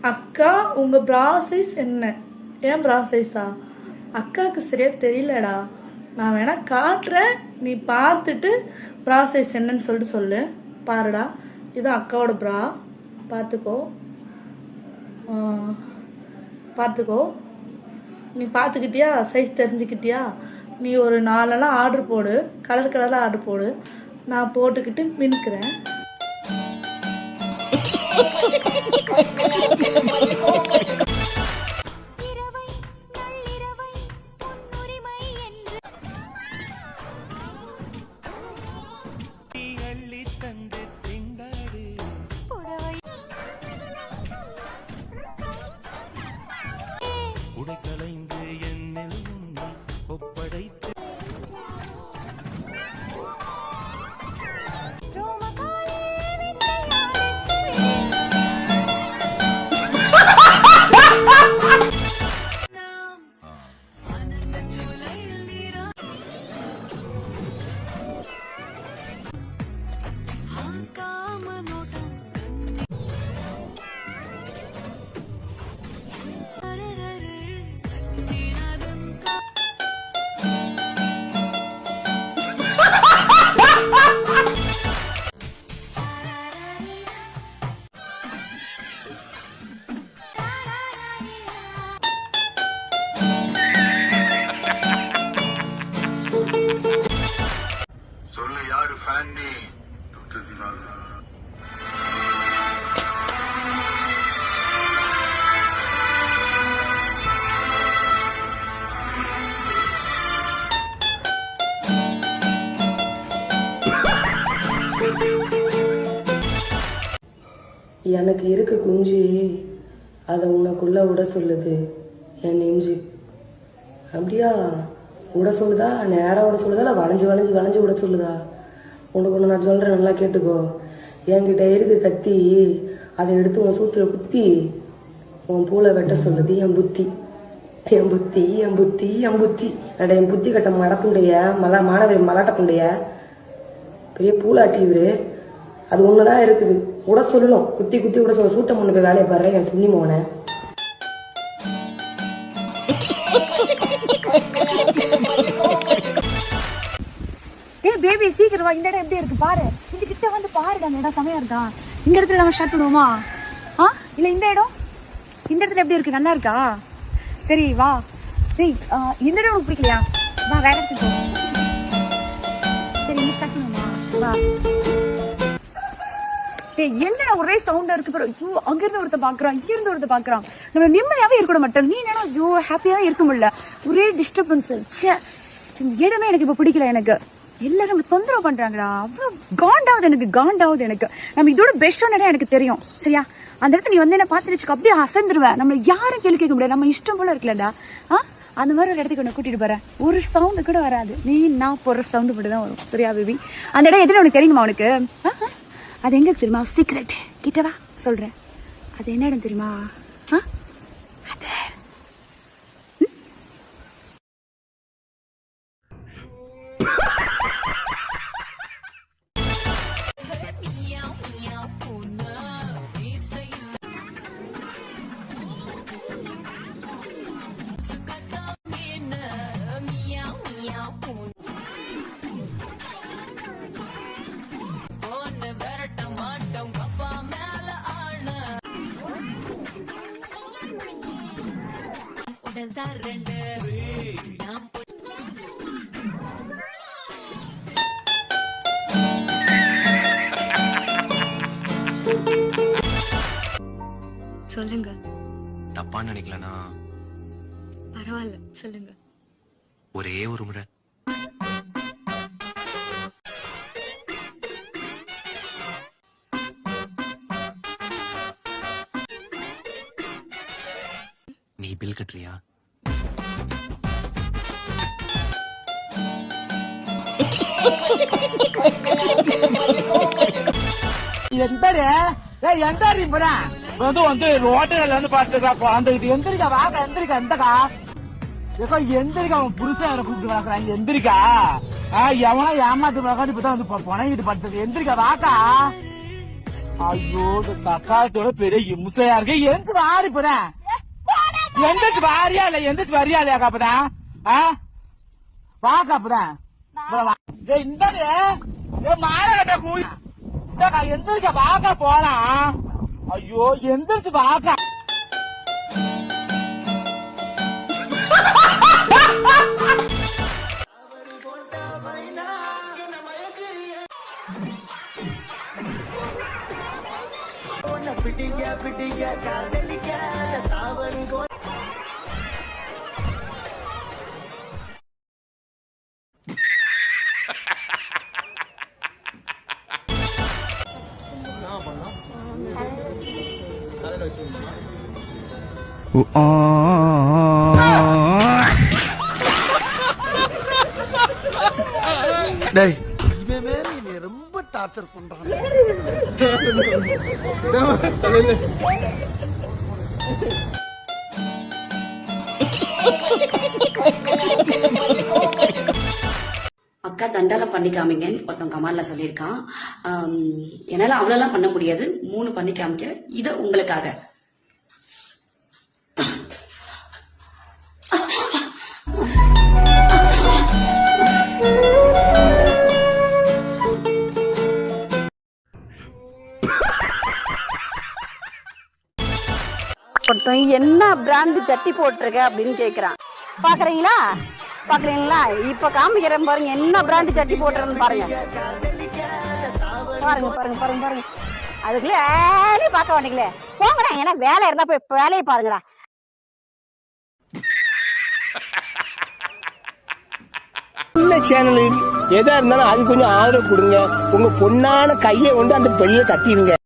அக்கா உங்க பிரா சைஸ் என்ன? ஏன் பிரா சைஸா? அக்காவுக்கு சரியா தெரியலடா. நான் வேணா காட்டுறேன், நீ பார்த்துட்டு பிரா சைஸ் என்னன்னு சொல்லிட்டு சொல்லு. பாருடா, இதுதான் அக்காவோட பிரா. பார்த்துக்கோ பார்த்துக்கோ. நீ பார்த்துக்கிட்டியா? சைஸ் தெரிஞ்சுக்கிட்டியா? நீ ஒரு 4 ஆர்டர் போடு, கலர் கலரில் ஆர்டர் போடு. நான் போட்டுக்கிட்டு மின்னுக்கிறேன். எனக்கு இருக்கு குஞ்சு, அதை உனக்குள்ள விட சொல்லுது என் நெஞ்சு. அப்படியா? விட சொல்லுதா? நேராக விட சொல்லுதா? இல்லை வளைஞ்சு வளைஞ்சு வளைஞ்சு விட சொல்லுதா? உனக்கு ஒன்று நான் சொல்கிறேன், நல்லா கேட்டுக்கோ. என்கிட்ட இருக்கு கத்தி, அதை எடுத்து உன் சூட்டில் குத்தி உன் பூளை வெட்ட சொல்லுது என் புத்தி. என் புத்தி என் புத்தி என் புத்தி அட என் புத்தி கட்ட மடப்புண்டைய மாணவர் மலாட்டப்புண்டைய பெரிய பூலாட்டி இவரு. அது ஒண்ணுதான் இருக்குது, விட சொல்லணும், குத்தி குத்தி விட சொல்ல. சூத்த முன்ன போய் வேலையை பாரு என் சுண்ணி மோனை. பேபி சீக்கிரம் வா, இந்த இடம் எப்படி இருக்கு பாரு. இந்த கிட்ட வந்து பாருடா, அந்த இடம் செமையா இருக்கா? இந்த இடத்துல நம்ம ஸ்டார்ட் பண்ணுவோமா? இல்ல இந்த இடம், இந்த இடத்துல எப்படி இருக்கு? நல்லா இருக்கா? சரி வா. டேய் இந்த இடம் உனக்கு பிடிக்கலையா? வா வேற இடத்துக்கு போ. சரி இங்க ஸ்டார்ட் பண்ணுவோமா? வா. டேய் என்ன ஒரே சவுண்டா இருக்கு பாரு. ஐயோ அங்க இருந்து ஒருத்த பாக்குறான், இங்க இருந்து ஒருத்த பாக்குறான். நம்ம நிம்மதியாவே இருக்க மாட்டோம். நீ என்ன ஐயோ ஹாப்பியாவே இருக்க முடியல, ஒரே டிஸ்டர்பன்ஸ். இந்த இடமே எனக்கு இப்ப பிடிக்கல. எனக்கு எல்லாரும் தொந்தரவு பண்றாங்கடா, அவ்வளவு காண்டாவது எனக்கு, காண்டாவது எனக்கு. நம்ம இதோட பெஸ்டான இடம் எனக்கு தெரியும் சரியா? அந்த இடத்துல நீ வந்து என்ன பார்த்து வச்சுக்க, அப்படியே அசந்துருவேன். நம்ம யாரும் கேள்வி கேட்க முடியாது, நம்ம இஷ்டம் போல இருக்கலடா. அந்த மாதிரி ஒரு இடத்துக்கு உன்னை கூட்டிட்டு போறேன். ஒரு சவுண்டு கூட வராது, நீ நான் போடுற சவுண்டு மட்டும் தான் வரும். சரியா பேபி? அந்த இடம் எதுன்னு உனக்கு தெரியுமா? உனக்கு அது எங்க தெரியுமா? சீக்ரெட். கிட்டவா சொல்றேன். அது என்ன இடம் தெரியுமா? அது சொல்லுங்க. தப்பா நினைக்கலனா? பரவாயில்ல, சொல்லுங்க. ஒரே ஒரு முறை நீ பில் கட்டுறியா? ரோட்டரில இருந்து பாத்துக்கா குழந்தைகிட்டு எந்திரிக்கா வாக்கா எந்திரிக்கா எந்தக்கா எந்திரிக்கா அவன் புருஷன் என்ன கூப்பிட்டு வாக்குறாங்க எந்திரிக்கா எவனா ஏமாத்து வாக்காடி இப்பதான் வந்து புனைகிட்டு படுத்தது எந்திரிக்கா வாக்கா ஐயோ இந்த சக்காலத்தோட பெரிய இம்சையா இருக்கு எந்திரிச்சு வாரி போறேன் எந்திரிச்சு வாரியா இல்ல எந்திரிச்சு வரியா இல்லையா காப்பதான் வாக்கா அப்பதான் இந்த மாநகட்ட கூ எந்திரிக்க வாக்கா போலாம் ஐயோ எந்திரிச்சு வாக்கா டேய் இவன் வேற என்னை ரொம்ப டார்ச்சர் பண்றான். அக்கா தண்டனை பண்ணி காமிங்கன்னு ஒருத்தன் கமால்ல சொல்லியிருக்கான். என்னால அவ்வளோலாம் பண்ண முடியாது, 3 பண்ணி காமிக்கிறேன். இது உங்களுக்காக. என்ன பிராண்ட் சட்டி போட்டிருக்க அப்படின்னு கேக்குறான். பாக்குறீங்களா பாக்குறீங்களா? இப்ப காமிக்கிறேன் பாருங்க, என்ன பிராண்ட் சட்டி போட்டுறேன்னு பாருங்க. பாருங்க பாருங்க பாருங்க பாருங்க. அதுக்குள்ள பார்க்க மாட்டீங்களே, போங்கடா. ஏன்னா வேலை இருந்தா போய் வேலையை பாருங்கடா. சேனல் எதா இருந்தாலும் அது கொஞ்சம் ஆதரவு கொடுங்க. உங்க பொண்ணான கையை கொண்டு அந்த பெண்ணில தட்டிடுங்க.